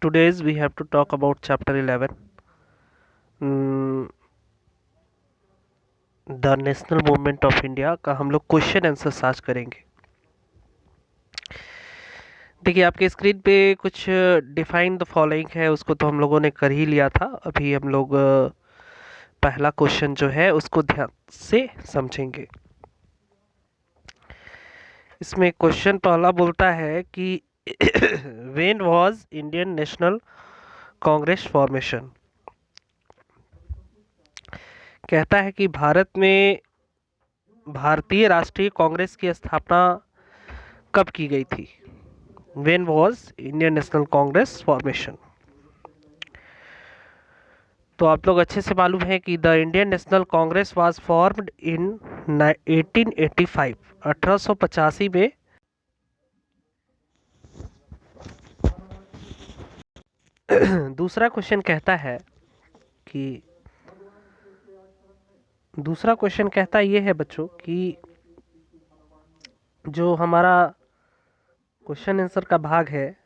Today's we have to talk about chapter 11, mm, the national movement of India का हम लोग question answer आज करेंगे। देखिए आपके स्क्रीन पे कुछ डिफाइन द फॉलोइंग है, उसको तो हम लोगों ने कर ही लिया था। अभी हम लोग पहला क्वेश्चन जो है उसको ध्यान से समझेंगे। इसमें क्वेश्चन पहला बोलता है कि when was Indian National Congress formation. कहता है कि भारत में भारतीय राष्ट्रीय कांग्रेस की स्थापना कब की गई थी। When was Indian National Congress formation. तो आप लोग अच्छे से मालूम है कि the Indian National Congress was formed in 1885 1885 में। दूसरा क्वेश्चन कहता है कि दूसरा क्वेश्चन कहता ये है बच्चों कि जो हमारा क्वेश्चन आंसर का भाग है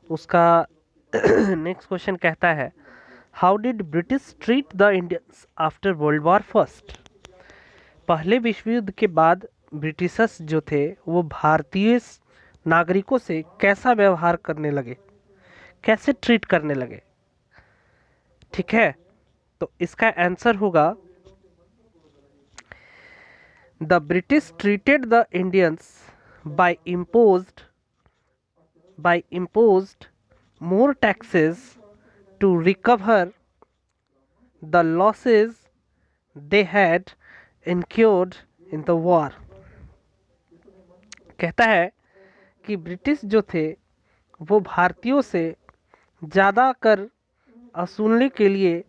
उसका नेक्स्ट क्वेश्चन कहता है how did British treat the Indians after world war first. पहले विश्व युद्ध के बाद ब्रिटिशर्स जो थे वो भारतीय नागरिकों से कैसा व्यवहार करने लगे, कैसे ट्रीट करने लगे। ठीक है, तो इसका आंसर होगा the British treated the Indians by imposed more taxes to recover the losses they had incurred in the war। कहता है कि ब्रिटिश जो थे वो भारतीयों से ज़्यादा कर वसूलने के लिए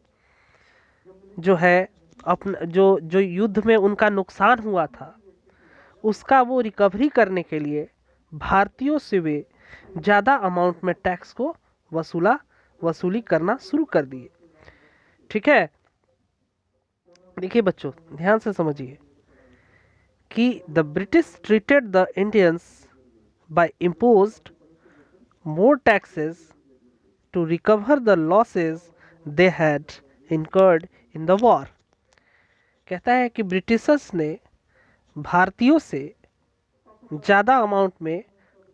जो है अपना जो जो युद्ध में उनका नुकसान हुआ था उसका वो रिकवरी करने के लिए भारतीयों से वे ज़्यादा अमाउंट में टैक्स को वसूली करना शुरू कर दिए। ठीक है, देखिए बच्चों ध्यान से समझिए कि the British treated the Indians by imposed more taxes to recover the losses they had incurred in the war. कहता है कि ब्रिटिशर्स ने भारतीयों से ज़्यादा अमाउंट में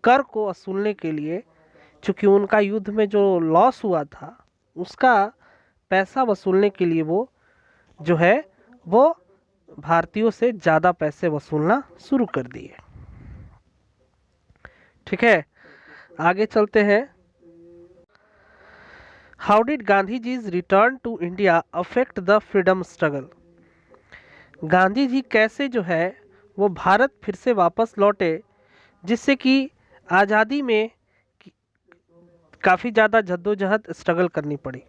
कर को वसूलने के लिए, चूँकि उनका युद्ध में जो लॉस हुआ था उसका पैसा वसूलने के लिए वो जो है वो भारतीयों से ज़्यादा पैसे वसूलना शुरू कर दिए। ठीक है, आगे चलते हैं। How did Gandhi ji's return to India affect the freedom struggle. Gandhi ji कैसे जो है वो भारत फिर से वापस लौटे जिससे कि आज़ादी में काफ़ी ज़्यादा जद्दोजहद स्ट्रगल करनी पड़ी।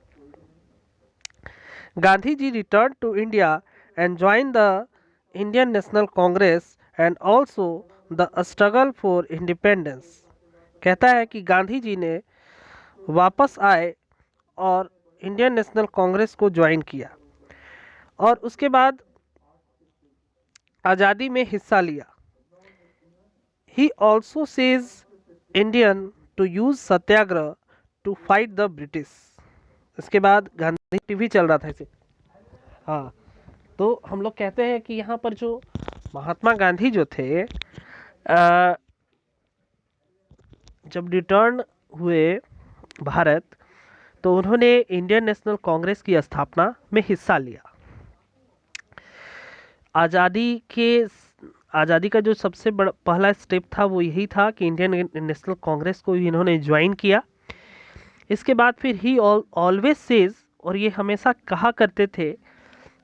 Gandhi ji return to India and join the Indian National Congress and also the struggle for independence. कहता है कि गांधी जी ने वापस आए और इंडियन नेशनल कांग्रेस को ज्वाइन किया और उसके बाद आज़ादी में हिस्सा लिया। ही also says Indian to use satyagraha to fight the British. इसके बाद गांधी टीवी चल रहा था इसे। हाँ, तो हम लोग कहते हैं कि यहाँ पर जो महात्मा गांधी जो थे जब रिटर्न हुए भारत तो उन्होंने इंडियन नेशनल कांग्रेस की स्थापना में हिस्सा लिया। आज़ादी का जो सबसे बड़ा पहला स्टेप था वो यही था कि इंडियन नेशनल कांग्रेस को इन्होंने ज्वाइन किया। इसके बाद फिर ही ऑलवेज सेज, और ये हमेशा कहा करते थे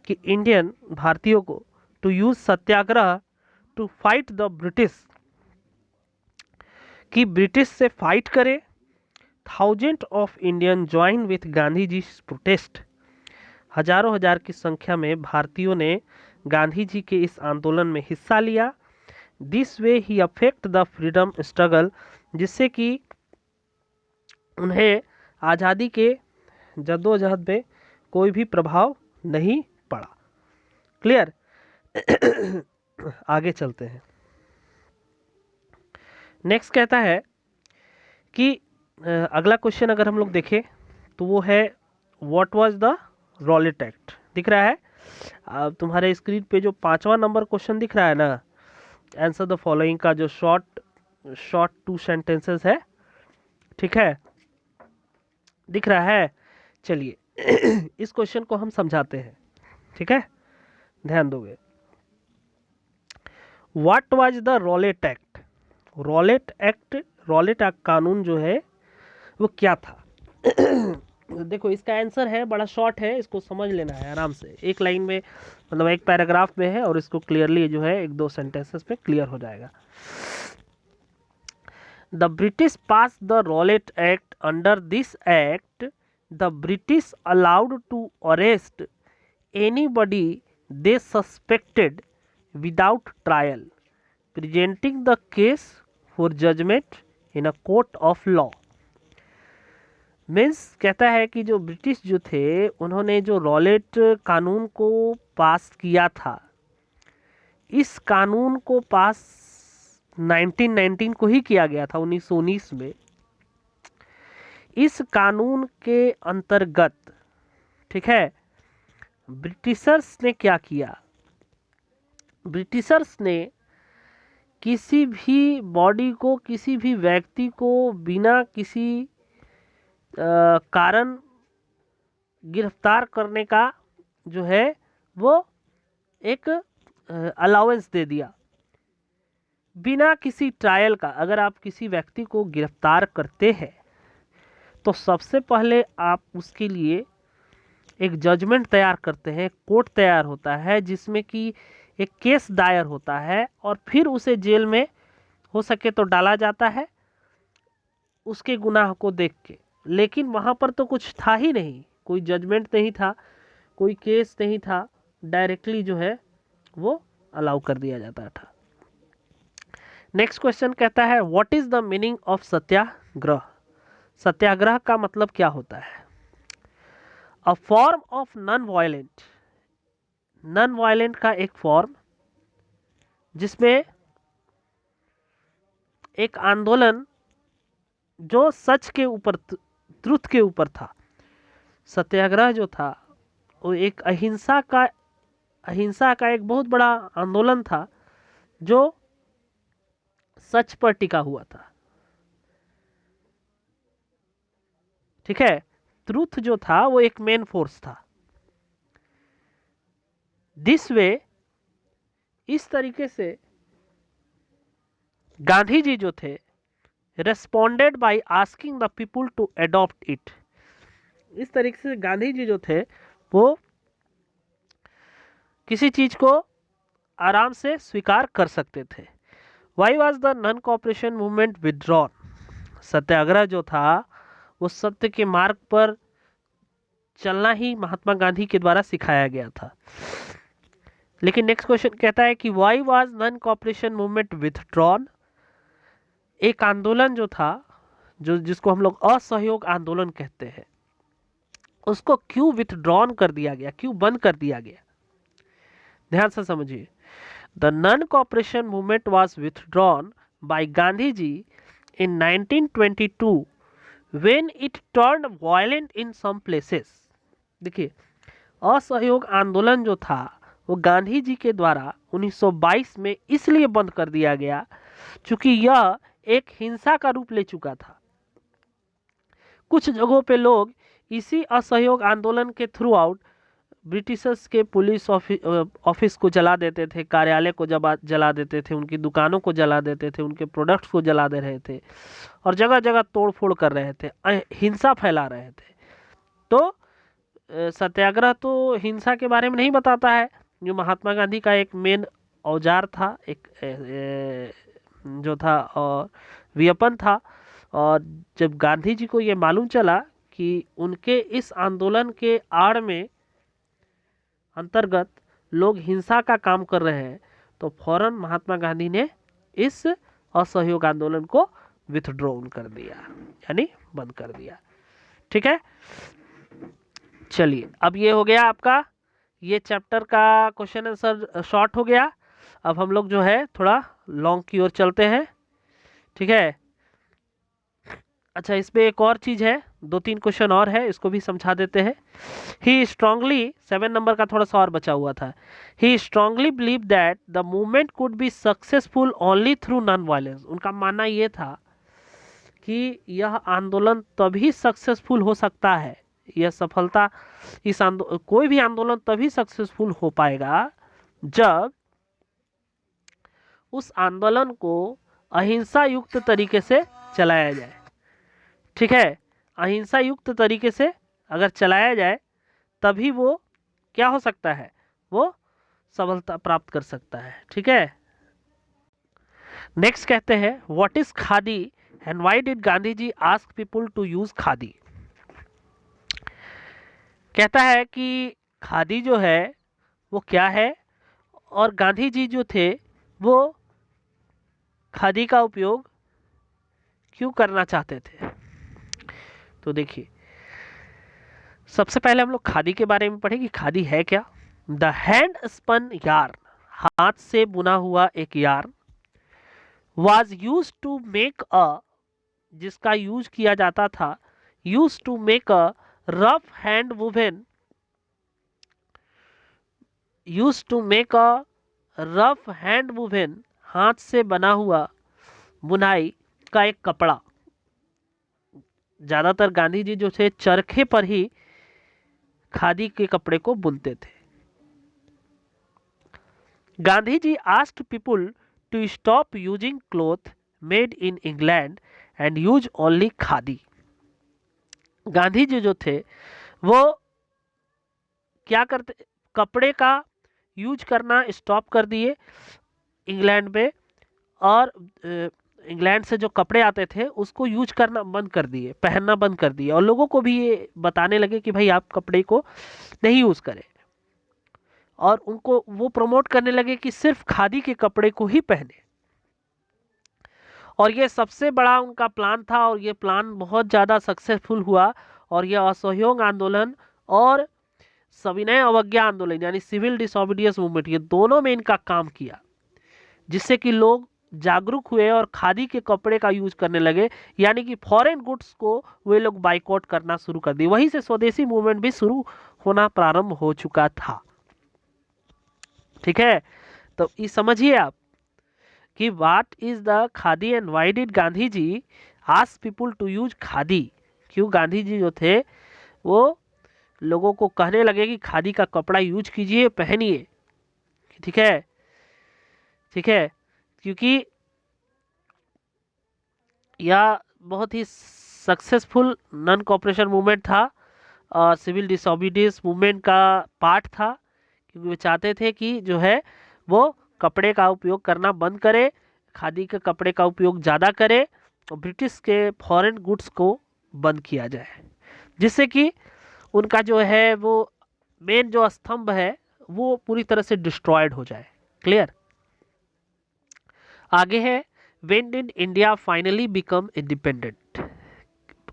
कि इंडियन भारतीयों को to use satyagraha to fight the British, कि ब्रिटिश से फाइट करे। Thousand of Indian join with Gandhi ji protest. हजारों हजार की संख्या में भारतीयों ने गांधी जी के इस आंदोलन में हिस्सा लिया। This way he affect the freedom struggle, जिससे कि उन्हें आज़ादी के जद्दोजहद में कोई भी प्रभाव नहीं पड़ा। क्लियर। आगे चलते हैं। नेक्स्ट कहता है कि अगला क्वेश्चन अगर हम लोग देखें तो वो है what was the Rowlatt act. दिख रहा है अब तुम्हारे स्क्रीन पे जो 5वां नंबर क्वेश्चन दिख रहा है ना, आंसर द फॉलोइंग का जो शॉर्ट शॉर्ट 2 सेंटेंसेस है, ठीक है, दिख रहा है। चलिए इस क्वेश्चन को हम समझाते हैं, ठीक है, ध्यान दोगे। What was the Rowlatt act? Rowlatt act, Rowlatt act कानून जो है वो क्या था? देखो इसका आंसर है, बड़ा शॉर्ट है, इसको समझ लेना है आराम से, एक लाइन में, मतलब एक पैराग्राफ में है, और इसको क्लियरली जो है 1-2 सेंटेंसेस में क्लियर हो जाएगा। The British pass the Rowlatt Act. Under this act the British allowed to arrest anybody they suspected without trial, presenting the case for judgment in a court of law. Means कहता है कि जो British जो थे उन्होंने जो Rowlatt कानून को पास किया था, इस कानून को पास 1919 को ही किया गया था, 1919 में। इस कानून के अंतर्गत, ठीक है, ब्रिटिशर्स ने क्या किया? ब्रिटिशर्स ने किसी भी बॉडी को, किसी भी व्यक्ति को बिना किसी कारण गिरफ्तार करने का जो है वो एक अलाउंस दे दिया, बिना किसी ट्रायल का। अगर आप किसी व्यक्ति को गिरफ्तार करते हैं तो सबसे पहले आप उसके लिए एक जजमेंट तैयार करते हैं, कोर्ट तैयार होता है जिसमें कि एक केस दायर होता है, और फिर उसे जेल में हो सके तो डाला जाता है उसके गुनाह को देख के। लेकिन वहाँ पर तो कुछ था ही नहीं, कोई जजमेंट नहीं था, कोई केस नहीं था, डायरेक्टली जो है वो अलाउ कर दिया जाता था। नेक्स्ट क्वेश्चन कहता है what is the meaning of satyagraha? Satyagraha का मतलब क्या होता है? A form of non violent, non violent का एक फॉर्म जिसमें एक आंदोलन जो सच के ऊपर, ट्रुथ के ऊपर था। सत्याग्रह जो था वो एक अहिंसा का एक बहुत बड़ा आंदोलन था जो सच पर टिका हुआ था, ठीक है। ट्रुथ जो था वो एक मेन फोर्स था। दिस वे, इस तरीके से गांधी जी जो थे responded by asking the people to adopt it. इस तरीके से गांधी जी जो थे वो किसी चीज को आराम से स्वीकार कर सकते थे। Why was the non cooperation movement withdrawn? Satyagraha जो था वो सत्य के मार्ग पर चलना ही महात्मा गांधी के द्वारा सिखाया गया था। लेकिन नेक्स्ट क्वेश्चन कहता है कि why was non cooperation movement withdrawn? एक आंदोलन जो था, जो जिसको हम लोग असहयोग आंदोलन कहते हैं, उसको क्यों विथड्रॉन कर दिया गया, क्यों बंद कर दिया गया? ध्यान से समझिए। The non cooperation movement was withdrawn by Gandhi ji in 1922 when it turned violent in some places। देखिए असहयोग आंदोलन जो था वो गांधी जी के द्वारा 1922 में इसलिए बंद कर दिया गया क्योंकि यह एक हिंसा का रूप ले चुका था। कुछ जगहों पे लोग इसी असहयोग आंदोलन के थ्रू आउट ब्रिटिशर्स के पुलिस ऑफिस को जला देते थे, कार्यालय को जला देते थे, उनकी दुकानों को जला देते थे, उनके प्रोडक्ट्स को जला दे रहे थे, और जगह जगह तोड़ फोड़ कर रहे थे, हिंसा फैला रहे थे। तो सत्याग्रह तो हिंसा के बारे में नहीं बताता है, जो महात्मा गांधी का एक मेन औजार था, एक जो था और वेपन था। और जब गांधी जी को ये मालूम चला कि उनके इस आंदोलन के आड़ में अंतर्गत लोग हिंसा का काम कर रहे हैं, तो फौरन महात्मा गांधी ने इस असहयोग आंदोलन को विथड्रॉन कर दिया, यानी बंद कर दिया। ठीक है, चलिए अब ये हो गया आपका, ये चैप्टर का क्वेश्चन आंसर शॉर्ट हो गया। अब हम लोग जो है थोड़ा लॉन्ग की ओर चलते हैं। ठीक है, अच्छा, इसमें एक और चीज है, 2-3 क्वेश्चन और है, इसको भी समझा देते हैं। ही स्ट्रांगली, 7 नंबर का थोड़ा सा और बचा हुआ था। He strongly believe that the movement could be successful only through non violence. उनका मानना ये था कि यह आंदोलन तभी सक्सेसफुल हो सकता है, यह सफलता, कोई भी आंदोलन तभी सक्सेसफुल हो पाएगा जब उस आंदोलन को अहिंसा युक्त तरीके से चलाया जाए। ठीक है, अहिंसा युक्त तरीके से अगर चलाया जाए तभी वो क्या हो सकता है, वो सफलता प्राप्त कर सकता है। ठीक है, नेक्स्ट कहते हैं what is khadi and why did Gandhi ji ask people to use khadi. कहता है कि खादी जो है वो क्या है और गांधी जी जो थे वो खादी का उपयोग क्यों करना चाहते थे। तो देखिए, सबसे पहले हम लोग खादी के बारे में पढ़े कि खादी है क्या। द हैंड स्पन यार्न, हाथ से बुना हुआ एक yarn, was used to make a, जिसका यूज किया जाता था, used to make a rough hand woven, used to make a rough hand woven, हाथ से बना हुआ बुनाई का एक कपड़ा। ज्यादातर गांधी जी जो थे चरखे पर ही खादी के कपड़े को बुनते थे। Gandhi ji asked people to stop using cloth made in England and use only khadi. Gandhi ji जो थे वो क्या करते, कपड़े का यूज करना स्टॉप कर दिए इंग्लैंड में, और इंग्लैंड से जो कपड़े आते थे उसको यूज करना बंद कर दिए, पहनना बंद कर दिए, और लोगों को भी ये बताने लगे कि भाई आप कपड़े को नहीं यूज करें, और उनको वो प्रमोट करने लगे कि सिर्फ खादी के कपड़े को ही पहने। और ये सबसे बड़ा उनका प्लान था और ये प्लान बहुत ज़्यादा सक्सेसफुल हुआ, और यह असहयोग आंदोलन और सविनय अवज्ञा आंदोलन यानी सिविल डिसोबीडियंस मूवमेंट, ये दोनों में इनका काम किया, जिससे कि लोग जागरूक हुए और खादी के कपड़े का यूज करने लगे, यानी कि फॉरेन गुड्स को वे लोग बाइकआउट करना शुरू कर दिए। वहीं से स्वदेशी मूवमेंट भी शुरू होना प्रारंभ हो चुका था। ठीक है, तो ये समझिए आप कि what is the khadi and why did Gandhi ji ask people to use khadi. क्यों गांधी जी जो थे वो लोगों को कहने लगे कि खादी का कपड़ा यूज कीजिए, पहनिए। ठीक है, ठीक है, क्योंकि यह बहुत ही सक्सेसफुल नॉन कॉपरेशन मूवमेंट था और सिविल डिसोबीडियंस मूवमेंट का पार्ट था, क्योंकि वे चाहते थे कि जो है वो कपड़े का उपयोग करना बंद करे, खादी के कपड़े का उपयोग ज़्यादा करे और ब्रिटिश के फॉरेन गुड्स को बंद किया जाए, जिससे कि उनका जो है वो मेन जो स्तंभ है वो पूरी तरह से डिस्ट्रॉयड हो जाए। क्लियर। आगे है when did India finally become independent,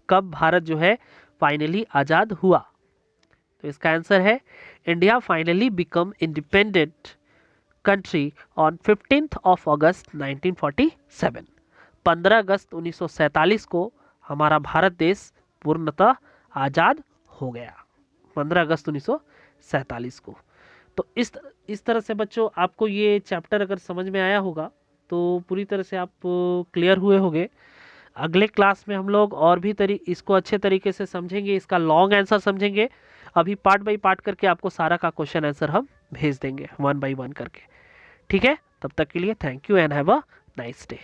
कब भारत जो है फाइनली आज़ाद हुआ। तो इसका आंसर है India finally become independent country on 15th of August 1947। 15 अगस्त 1947 को हमारा भारत देश पूर्णतः आज़ाद हो गया, 15 अगस्त 1947 को। तो इस तरह से बच्चों आपको ये चैप्टर अगर समझ में आया होगा तो पूरी तरह से आप क्लियर हुए होंगे। अगले क्लास में हम लोग और भी इसको अच्छे तरीके से समझेंगे, इसका लॉन्ग आंसर समझेंगे। अभी पार्ट बाय पार्ट करके आपको सारा का क्वेश्चन आंसर हम भेज देंगे 1 by 1 करके। ठीक है, तब तक के लिए thank you and have a nice day.